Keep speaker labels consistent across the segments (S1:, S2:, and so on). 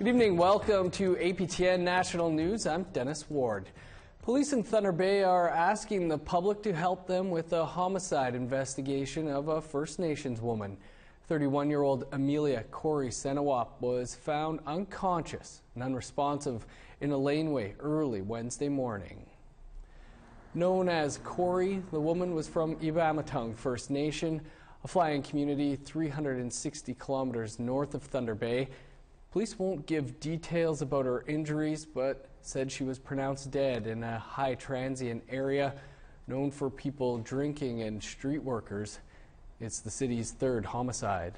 S1: Good evening. Welcome to APTN National News. I'm Dennis Ward. Police in Thunder Bay are asking the public to help them with a homicide investigation of a First Nations woman. 31-year-old Amelia Corey Senawap was found unconscious and unresponsive in a laneway early Wednesday morning. Known as Corey, the woman was from Ibamatong First Nation, a flying community 360 kilometers north of Thunder Bay. Police won't give details about her injuries, but said she was pronounced dead in a high transient area known for people drinking and street workers. It's the city's third homicide.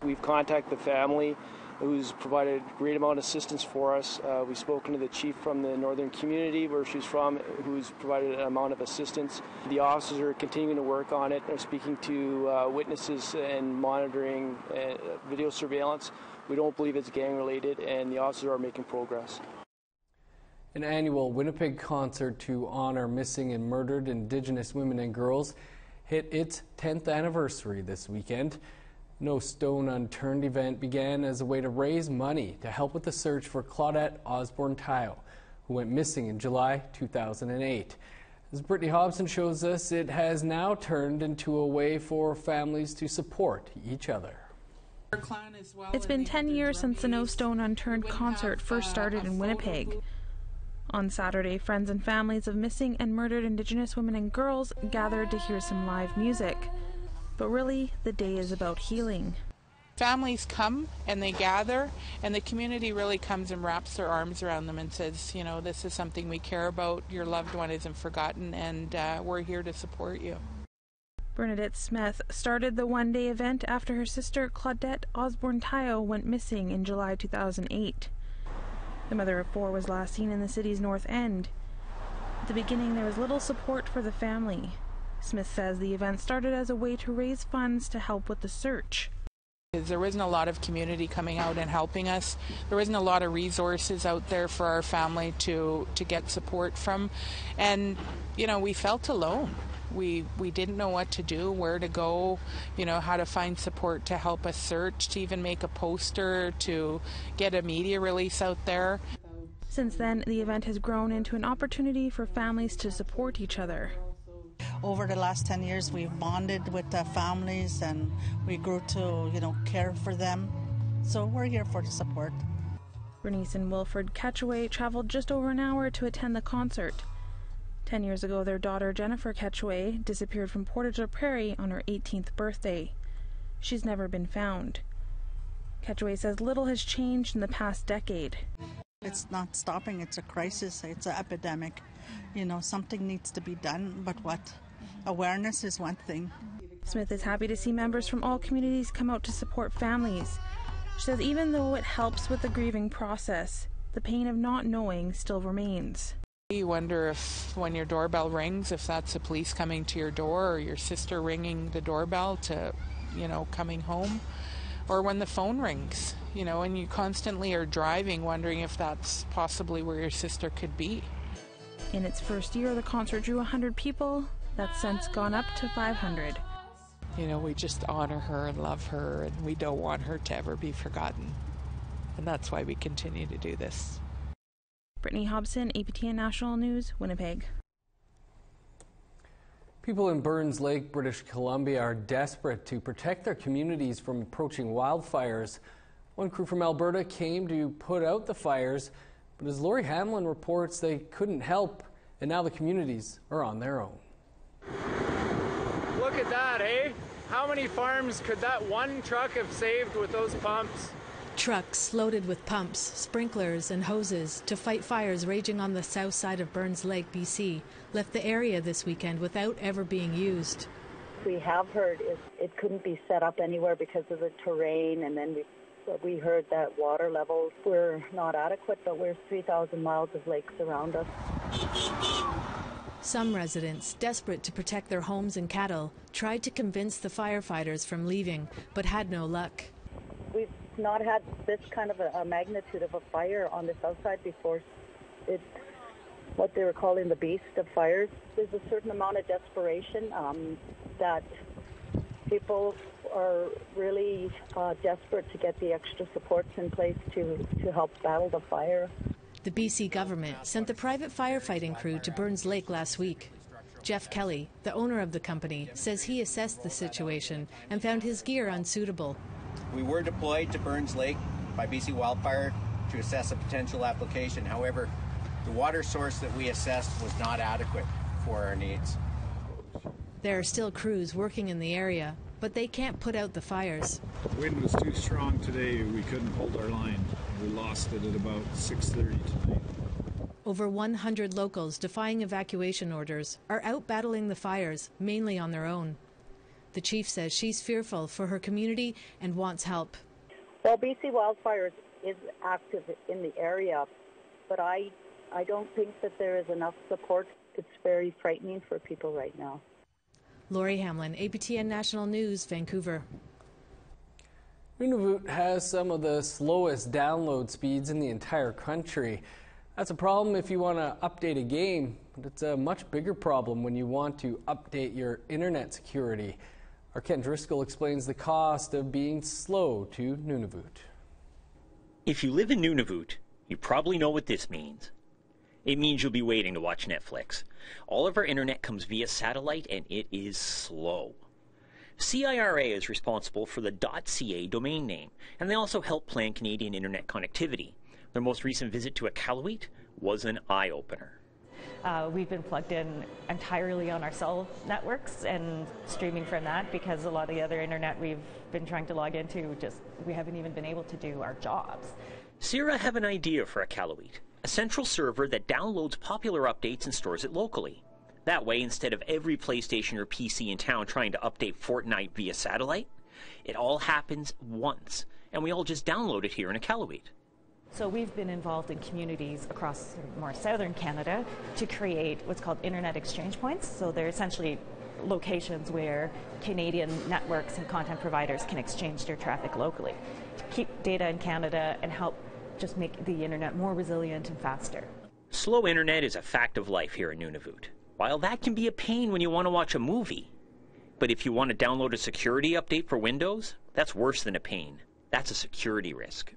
S2: We've contacted the family, who's provided a great amount of assistance for us. We've spoken to the chief from the northern community where she's from, who's provided an amount of assistance. The officers are continuing to work on it. They're speaking to witnesses and monitoring video surveillance. We don't believe it's gang related, and the officers are making progress.
S1: An annual Winnipeg concert to honor missing and murdered Indigenous women and girls hit its 10th anniversary this weekend. No Stone Unturned event began as a way to raise money to help with the search for Claudette Osborne-Tayo, who went missing in July 2008. As Brittany Hobson shows us, it has now turned into a way for families to support each other.
S3: It's been 10 years since the No Stone Unturned concert first started in Winnipeg. On Saturday, friends and families of missing and murdered Indigenous women and girls gathered to hear some live music. But really, the day is about healing.
S4: Families come and they gather, and the community really comes and wraps their arms around them and says, you know, this is something we care about, your loved one isn't forgotten, and we're here to support you.
S3: Bernadette Smith started the one-day event after her sister Claudette Osborne-Tayo went missing in July 2008. The mother of four was last seen in the city's north end. At the beginning, there was little support for the family. Smith says the event started as a way to raise funds to help with the search.
S4: There wasn't a lot of community coming out and helping us. There wasn't a lot of resources out there for our family to get support from. And, you know, we felt alone. We didn't know what to do, where to go, you know, how to find support to help us search, to even make a poster, to get a media release out there.
S3: Since then, the event has grown into an opportunity for families to support each other.
S5: Over the last 10 years, we've bonded with the families and we grew to, you know, care for them. So we're here for the support.
S3: Bernice and Wilfred Ketchaway traveled just over an hour to attend the concert. 10 years ago, their daughter Jennifer Ketchaway disappeared from Portage la Prairie on her 18th birthday. She's never been found. Ketchaway says little has changed in the past decade.
S5: It's not stopping, it's a crisis, it's an epidemic. You know, something needs to be done, but what? Awareness is one thing.
S3: Smith is happy to see members from all communities come out to support families. She says even though it helps with the grieving process, the pain of not knowing still remains.
S4: You wonder if when your doorbell rings, if that's the police coming to your door or your sister ringing the doorbell to, you know, coming home, or when the phone rings, you know, and you constantly are driving wondering if that's possibly where your sister could be.
S3: In its first year, the concert drew 100 people. That's since gone up to 500.
S4: You know, we just honor her and love her, and we don't want her to ever be forgotten. And that's why we continue to do this.
S3: Brittany Hobson, APTN National News, Winnipeg.
S1: People in Burns Lake, British Columbia are desperate to protect their communities from approaching wildfires. One crew from Alberta came to put out the fires, but as Lori Hamlin reports, they couldn't help, and now the communities are on their own.
S6: Look at that, eh? How many farms could that one truck have saved with those pumps?
S7: Trucks loaded with pumps, sprinklers and hoses to fight fires raging on the south side of Burns Lake, BC, left the area this weekend without ever being used.
S8: We have heard it couldn't be set up anywhere because of the terrain, and then we heard that water levels were not adequate, but we're 3,000 miles of lakes around us.
S7: Some residents, desperate to protect their homes and cattle, tried to convince the firefighters from leaving, but had no luck.
S8: We've not had this kind of a magnitude of a fire on the south side before. It's what they were calling the beast of fires. There's a certain amount of desperation that People are really desperate to get the extra supports in place to help battle the fire.
S7: The BC government sent the private firefighting crew to Burns Lake last week. Jeff Kelly, the owner of the company, says he assessed the situation and found his gear unsuitable.
S9: We were deployed to Burns Lake by BC Wildfire to assess a potential application. However, the water source that we assessed was not adequate for our needs.
S7: There are still crews working in the area, but they can't put out the fires.
S10: The wind was too strong today. We couldn't hold our line. We lost it at about 6:30 tonight.
S7: Over 100 locals defying evacuation orders are out battling the fires, mainly on their own. The chief says she's fearful for her community and wants help.
S8: Well, BC Wildfires is active in the area, but I don't think that there is enough support. It's very frightening for people right now.
S7: Lori Hamlin, APTN National News, Vancouver.
S1: Nunavut has some of the slowest download speeds in the entire country. That's a problem if you want to update a game, but it's a much bigger problem when you want to update your internet security. Our Ken Driscoll explains the cost of being slow to Nunavut.
S11: If you live in Nunavut, you probably know what this means. It means you'll be waiting to watch Netflix. All of our internet comes via satellite and it is slow. CIRA is responsible for the .ca domain name, and they also help plan Canadian internet connectivity. Their most recent visit to Iqaluit was an eye-opener.
S12: We've been plugged in entirely on our cell networks and streaming from that, because a lot of the other internet we've been trying to log into, we haven't even been able to do our jobs.
S11: CIRA have an idea for Iqaluit, a central server that downloads popular updates and stores it locally. That way, instead of every PlayStation or PC in town trying to update Fortnite via satellite, it all happens once, and we all just download it here in Iqaluit.
S12: So we've been involved in communities across more southern Canada to create what's called internet exchange points. So they're essentially locations where Canadian networks and content providers can exchange their traffic locally to keep data in Canada and help just make the internet more resilient and faster.
S11: Slow internet is a fact of life here in Nunavut. While that can be a pain when you want to watch a movie, but if you want to download a security update for Windows, that's worse than a pain. That's a security risk.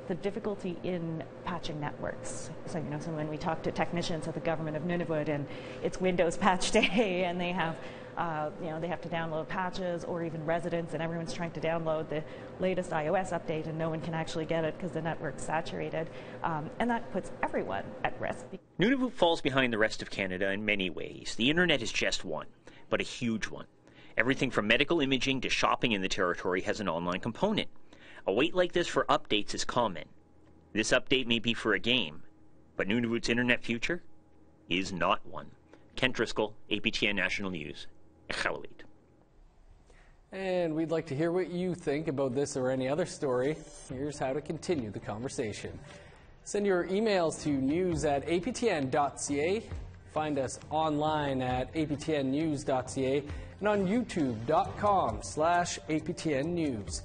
S12: The difficulty in patching networks. So when we talk to technicians at the government of Nunavut, and it's Windows patch day, and they have, they have to download patches, or even residents, and everyone's trying to download the latest iOS update, and no one can actually get it because the network's saturated, and that puts everyone at risk.
S11: Nunavut falls behind the rest of Canada in many ways. The internet is just one, but a huge one. Everything from medical imaging to shopping in the territory has an online component. A wait like this for updates is common. This update may be for a game, but Nunavut's internet future is not one. Ken Driscoll, APTN National News, Iqaluit.
S1: And we'd like to hear what you think about this or any other story. Here's how to continue the conversation. Send your emails to news@aptn.ca. Find us online at aptnnews.ca and on youtube.com/aptnnews.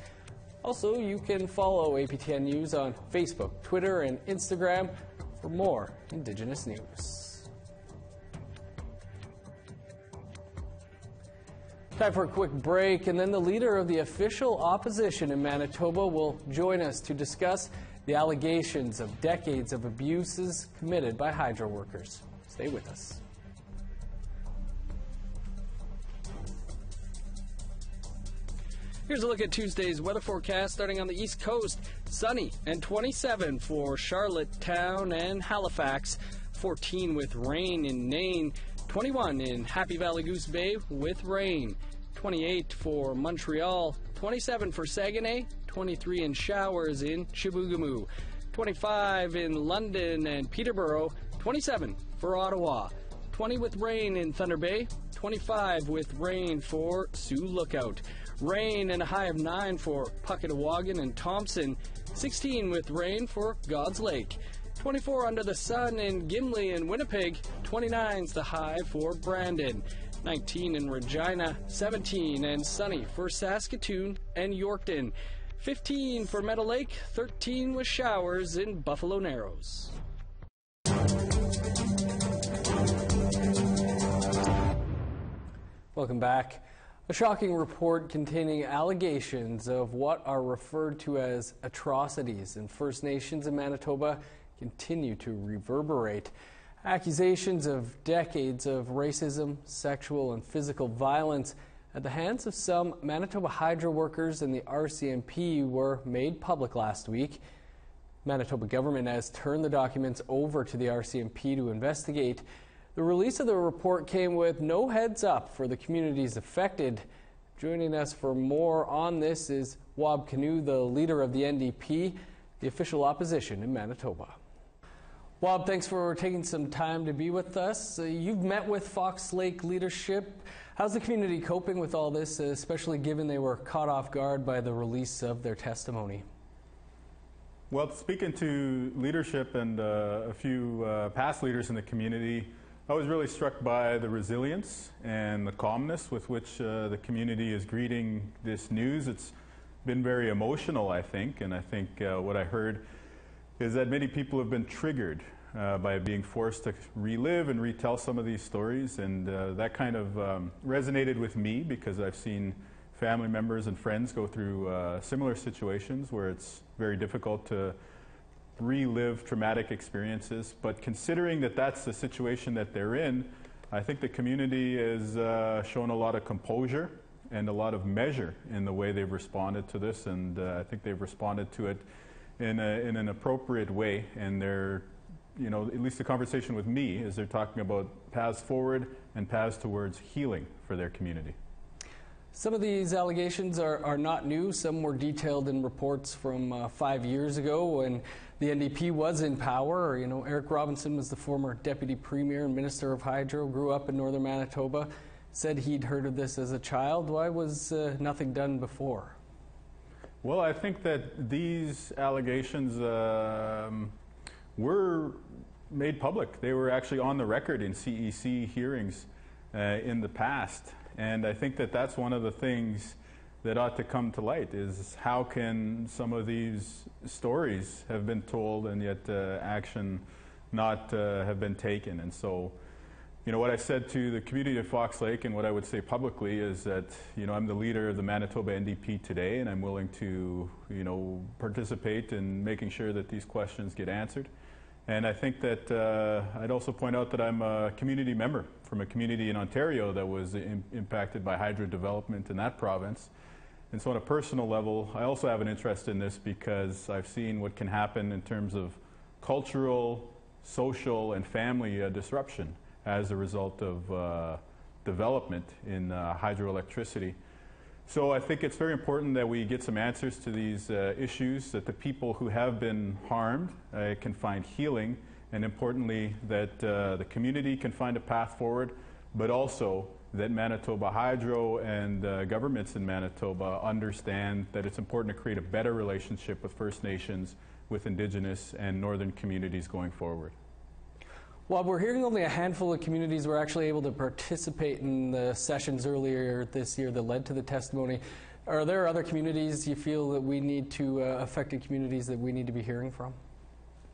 S1: Also, you can follow APTN News on Facebook, Twitter, and Instagram for more Indigenous news. Time for a quick break, and then the leader of the official opposition in Manitoba will join us to discuss the allegations of decades of abuses committed by hydro workers. Stay with us. Here's a look at Tuesday's weather forecast. Starting on the East Coast, sunny and 27 for Charlottetown and Halifax, 14 with rain in Nain, 21 in Happy Valley Goose Bay with rain, 28 for Montreal, 27 for Saguenay, 23 in showers in Chibougamau, 25 in London and Peterborough, 27 for Ottawa, 20 with rain in Thunder Bay, 25 with rain for Sioux Lookout. Rain and a high of 9 for Puckatawagan and Thompson, 16 with rain for God's Lake, 24 under the sun in Gimli and Winnipeg, 29's the high for Brandon, 19 in Regina, 17 and sunny for Saskatoon and Yorkton, 15 for Meadow Lake, 13 with showers in Buffalo Narrows. Welcome back. A shocking report containing allegations of what are referred to as atrocities in First Nations in Manitoba continue to reverberate. Accusations of decades of racism, sexual and physical violence at the hands of some Manitoba hydro workers and the RCMP were made public last week. Manitoba government has turned the documents over to the RCMP to investigate. The release of the report came with no heads up for the communities affected. Joining us for more on this is Wab Kinew, the leader of the NDP, the official opposition in Manitoba. Wab, thanks for taking some time to be with us. You've met with Fox Lake leadership. How's the community coping with all this, especially given they were caught off guard by the release of their testimony?
S13: Well, speaking to leadership and a few past leaders in the community, I was really struck by the resilience and the calmness with which the community is greeting this news. It's been very emotional, I think, and I think what I heard is that many people have been triggered by being forced to relive and retell some of these stories, and that kind of resonated with me because I've seen family members and friends go through similar situations where it's very difficult to relive traumatic experiences. But considering that that's the situation that they're in, I think the community has shown a lot of composure and a lot of measure in the way they've responded to this, and I think they've responded to it in an appropriate way. And they're, at least the conversation with me is they're talking about paths forward and paths towards healing for their community.
S1: Some of these allegations are not new. Some were detailed in reports from 5 years ago when the NDP was in power. Eric Robinson was the former deputy premier and minister of hydro, grew up in northern Manitoba, said he'd heard of this as a child. Why was nothing done before?
S13: Well, I think that these allegations were made public. They were actually on the record in CEC hearings in the past. And I think that that's one of the things that ought to come to light, is how can some of these stories have been told and yet action not have been taken. And so, what I said to the community of Fox Lake and what I would say publicly is that, I'm the leader of the Manitoba NDP today, and I'm willing to, participate in making sure that these questions get answered. And I think that I'd also point out that I'm a community member from a community in Ontario that was impacted by hydro development in that province. And so on a personal level, I also have an interest in this because I've seen what can happen in terms of cultural, social, and family disruption as a result of development in hydroelectricity. So I think it's very important that we get some answers to these issues, that the people who have been harmed can find healing, and importantly, that the community can find a path forward, but also that Manitoba Hydro and governments in Manitoba understand that it's important to create a better relationship with First Nations, with Indigenous and Northern communities going forward.
S1: Well, we're hearing only a handful of communities were actually able to participate in the sessions earlier this year that led to the testimony. Are there other communities you feel that we need to, affected communities that we need to be hearing from?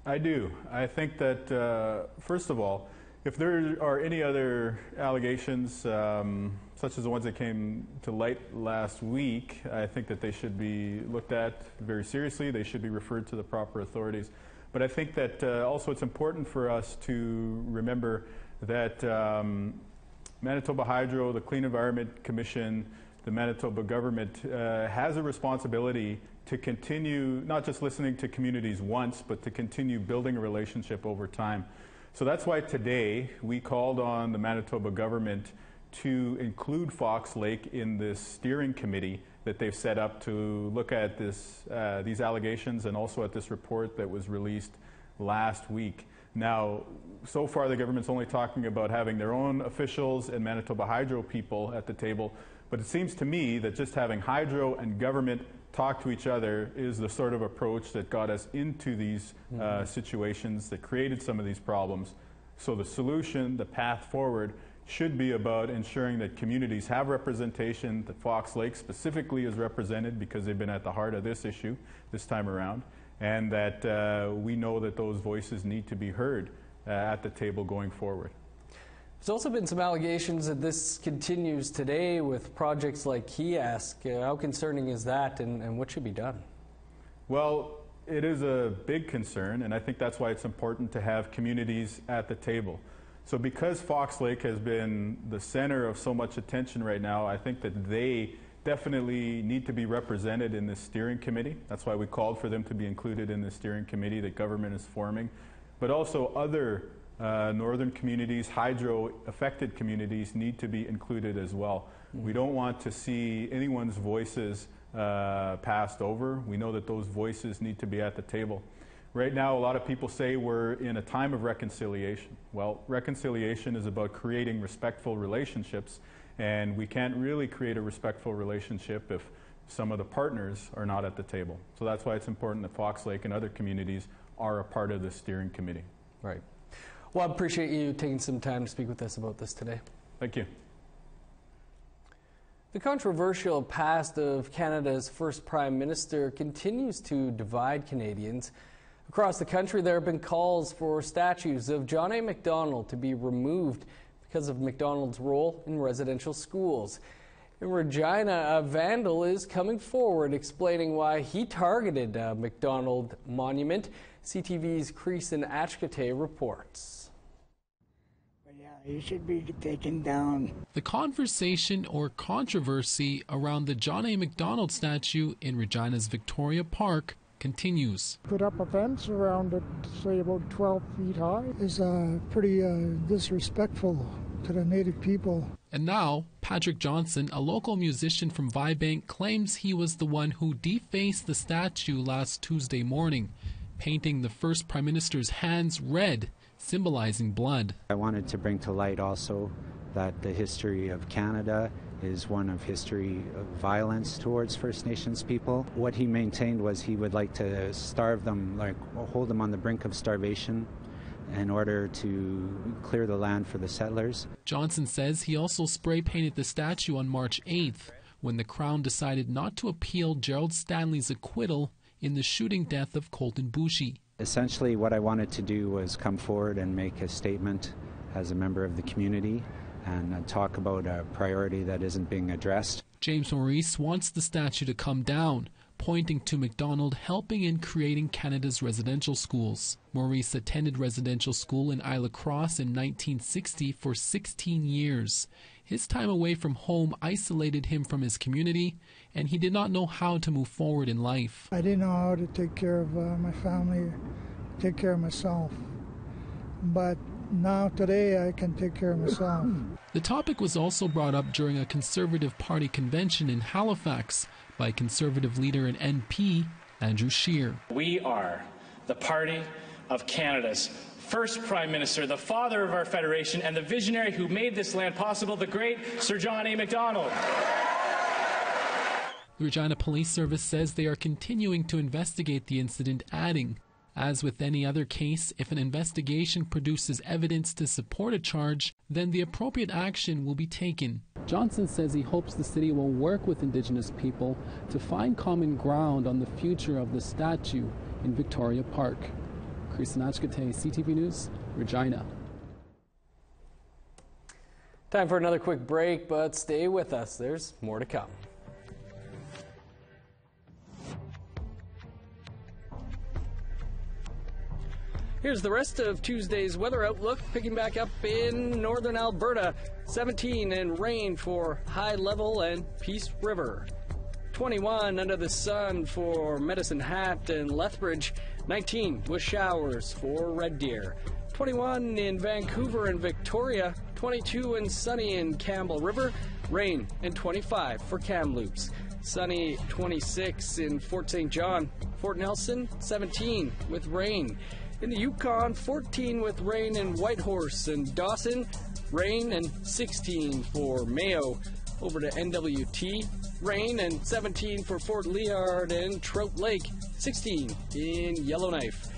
S13: I do. I think that, first of all, if there are any other allegations, such as the ones that came to light last week, I think that they should be looked at very seriously. They should be referred to the proper authorities. But I think that also it's important for us to remember that Manitoba Hydro, the Clean Environment Commission, the Manitoba government has a responsibility to continue not just listening to communities once, but to continue building a relationship over time. So that's why today we called on the Manitoba government to include Fox Lake in this steering committee that they've set up to look at these allegations and also at this report that was released last week. Now, so far the government's only talking about having their own officials and Manitoba Hydro people at the table, but it seems to me that just having Hydro and government talk to each other is the sort of approach that got us into these situations, that created some of these problems. So the solution, the path forward, should be about ensuring that communities have representation, that Fox Lake specifically is represented because they've been at the heart of this issue this time around, and that we know that those voices need to be heard at the table going forward.
S1: There's also been some allegations that this continues today with projects like Kiosk. How concerning is that, and what should be done?
S13: Well, it is a big concern, and I think that's why it's important to have communities at the table. So because Fox Lake has been the center of so much attention right now, I think that they definitely need to be represented in this steering committee. That's why we called for them to be included in the steering committee that government is forming. But also other northern communities, hydro-affected communities need to be included as well. We don't want to see anyone's voices passed over. We know that those voices need to be at the table. Right now, a lot of people say we're in a time of reconciliation. Well, reconciliation is about creating respectful relationships, and we can't really create a respectful relationship if some of the partners are not at the table. So that's why it's important that Fox Lake and other communities are a part of the steering committee.
S1: Right. Well, I appreciate you taking some time to speak with us about this today.
S13: Thank you.
S1: The controversial past of Canada's first Prime Minister continues to divide Canadians. Across the country, there have been calls for statues of John A. Macdonald to be removed because of Macdonald's role in residential schools. In Regina, a vandal is coming forward explaining why he targeted a Macdonald monument. CTV's Creason Achkate reports.
S14: He should be taken down.
S15: The conversation or controversy around the John A. Macdonald statue in Regina's Victoria Park continues.
S16: Put up a fence around it, say about 12 feet high, is pretty disrespectful to the native people.
S15: And now, Patrick Johnson, a local musician from Vibank, claims he was the one who defaced the statue last Tuesday morning, painting the first Prime Minister's hands red, symbolizing blood.
S17: I wanted to bring to light also that the history of Canada is one of history of violence towards First Nations people. What he maintained was he would like to starve them, like hold them on the brink of starvation in order to clear the land for the settlers.
S15: Johnson says he also spray painted the statue on March 8th when the Crown decided not to appeal Gerald Stanley's acquittal in the shooting death of Colton Boushie.
S17: Essentially, what I wanted to do was come forward and make a statement as a member of the community and talk about a priority that isn't being addressed.
S15: James Maurice wants the statue to come down, pointing to Macdonald helping in creating Canada's residential schools. Maurice attended residential school in Isla Cross in 1960 for 16 years. His time away from home isolated him from his community, and he did not know how to move forward in life.
S16: I didn't know how to take care of my family, take care of myself. But now today I can take care of myself.
S15: The topic was also brought up during a Conservative Party convention in Halifax by Conservative leader and NP Andrew Scheer.
S18: We are the party of Canada's first Prime Minister, the father of our Federation, and the visionary who made this land possible, the great Sir John A. Macdonald.
S15: The Regina Police Service says they are continuing to investigate the incident, adding, as with any other case, if an investigation produces evidence to support a charge, then the appropriate action will be taken. Johnson says he hopes the city will work with Indigenous people to find common ground on the future of the statue in Victoria Park. Creason Achkate, CTV News, Regina.
S1: Time for another quick break, but stay with us. There's more to come. Here's the rest of Tuesday's weather outlook, picking back up in northern Alberta. 17 and rain for High Level and Peace River. 21 under the sun for Medicine Hat and Lethbridge. 19 with showers for Red Deer. 21 in Vancouver and Victoria. 22 and sunny in Campbell River. Rain and 25 for Kamloops. Sunny 26 in Fort St. John. Fort Nelson 17 with rain. In the Yukon, 14 with rain in Whitehorse and Dawson, rain and 16 for Mayo. Over to NWT, rain and 17 for Fort Liard and Trout Lake, 16 in Yellowknife.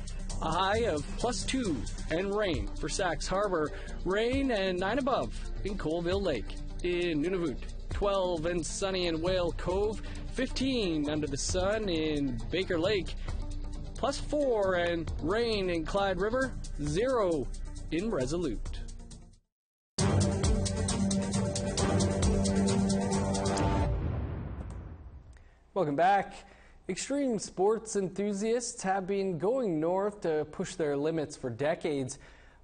S1: A high of +2 and rain for Sax Harbor, rain and 9 above in Colville Lake. In Nunavut, 12 and sunny in Whale Cove, 15 under the sun in Baker Lake. +4 and rain in Clyde River, 0 in Resolute. Welcome back. Extreme sports enthusiasts have been going north to push their limits for decades.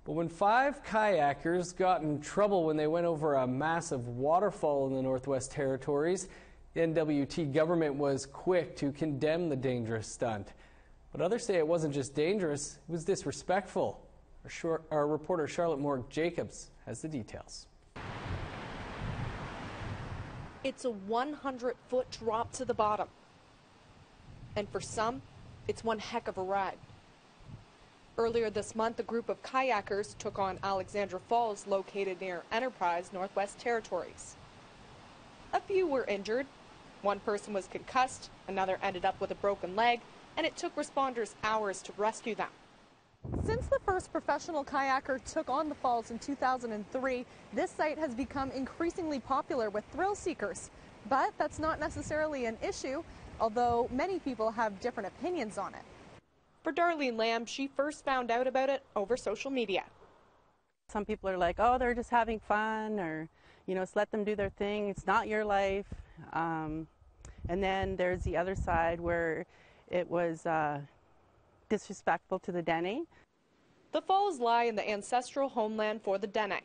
S1: But when 5 kayakers got in trouble when they went over a massive waterfall in the Northwest Territories, the NWT government was quick to condemn the dangerous stunt. But others say it wasn't just dangerous, it was disrespectful. Our reporter Charlotte Morg-Jacobs has the details.
S19: It's a 100-foot drop to the bottom. And for some, it's one heck of a ride. Earlier this month, a group of kayakers took on Alexandra Falls, located near Enterprise, Northwest Territories. A few were injured. One person was concussed, another ended up with a broken leg, and it took responders hours to rescue them. Since the first professional kayaker took on the falls in 2003, this site has become increasingly popular with thrill seekers. But that's not necessarily an issue, although many people have different opinions on it. For Darlene Lamb, she first found out about it over social media.
S20: Some people are like, oh, they're just having fun, or, you know, just let them do their thing. It's not your life. And then there's the other side where it was disrespectful to the Dene.
S19: The falls lie in the ancestral homeland for the Dene.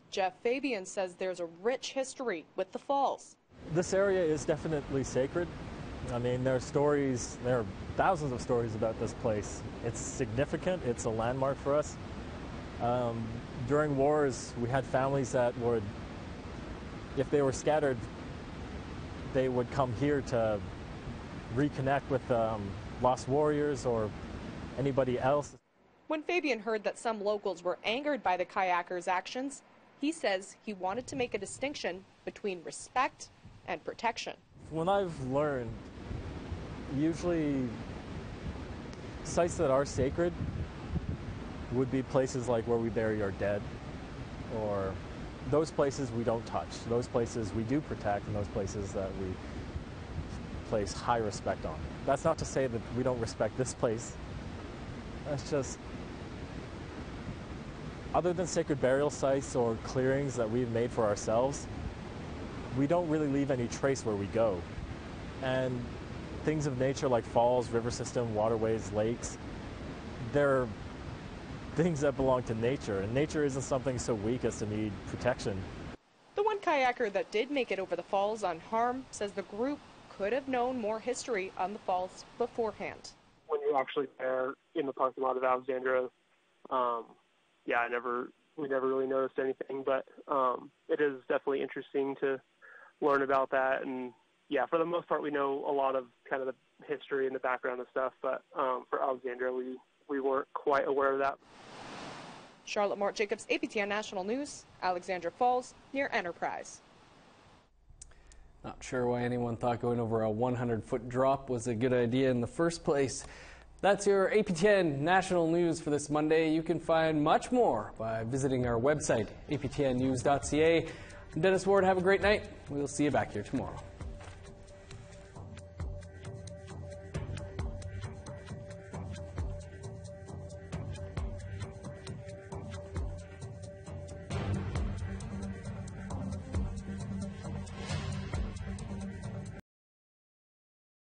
S19: Jeff Fabian says there's a rich history with the falls.
S21: This area is definitely sacred. I mean, there are thousands of stories about this place. It's significant, it's a landmark for us. During wars, we had families that would, if they were scattered, they would come here to reconnect with lost warriors or anybody else.
S19: When Fabian heard that some locals were angered by the kayakers' actions, he says he wanted to make a distinction between respect and protection.
S21: When I've learned, usually sites that are sacred would be places like where we bury our dead, or those places we don't touch, those places we do protect, and those places that we place high respect on. That's not to say that we don't respect this place. That's just, other than sacred burial sites or clearings that we've made for ourselves, we don't really leave any trace where we go. And things of nature like falls, river system, waterways, lakes, they're things that belong to nature, and nature isn't something so weak as to need protection.
S19: The one kayaker that did make it over the falls unharmed says the group could have known more history on the falls beforehand.
S22: When you're actually there in the parking lot of Alexandra, we never really noticed anything, but it is definitely interesting to learn about that. And yeah, for the most part, we know a lot of kind of the history and the background of stuff, but for Alexandra, we weren't quite aware of that.
S19: Charlotte Morg-Jacobs, APTN National News, Alexandra Falls, near Enterprise.
S1: Not sure why anyone thought going over a 100-foot drop was a good idea in the first place. That's your APTN National News for this Monday. You can find much more by visiting our website, aptnnews.ca. I'm Dennis Ward. Have a great night. We'll see you back here tomorrow.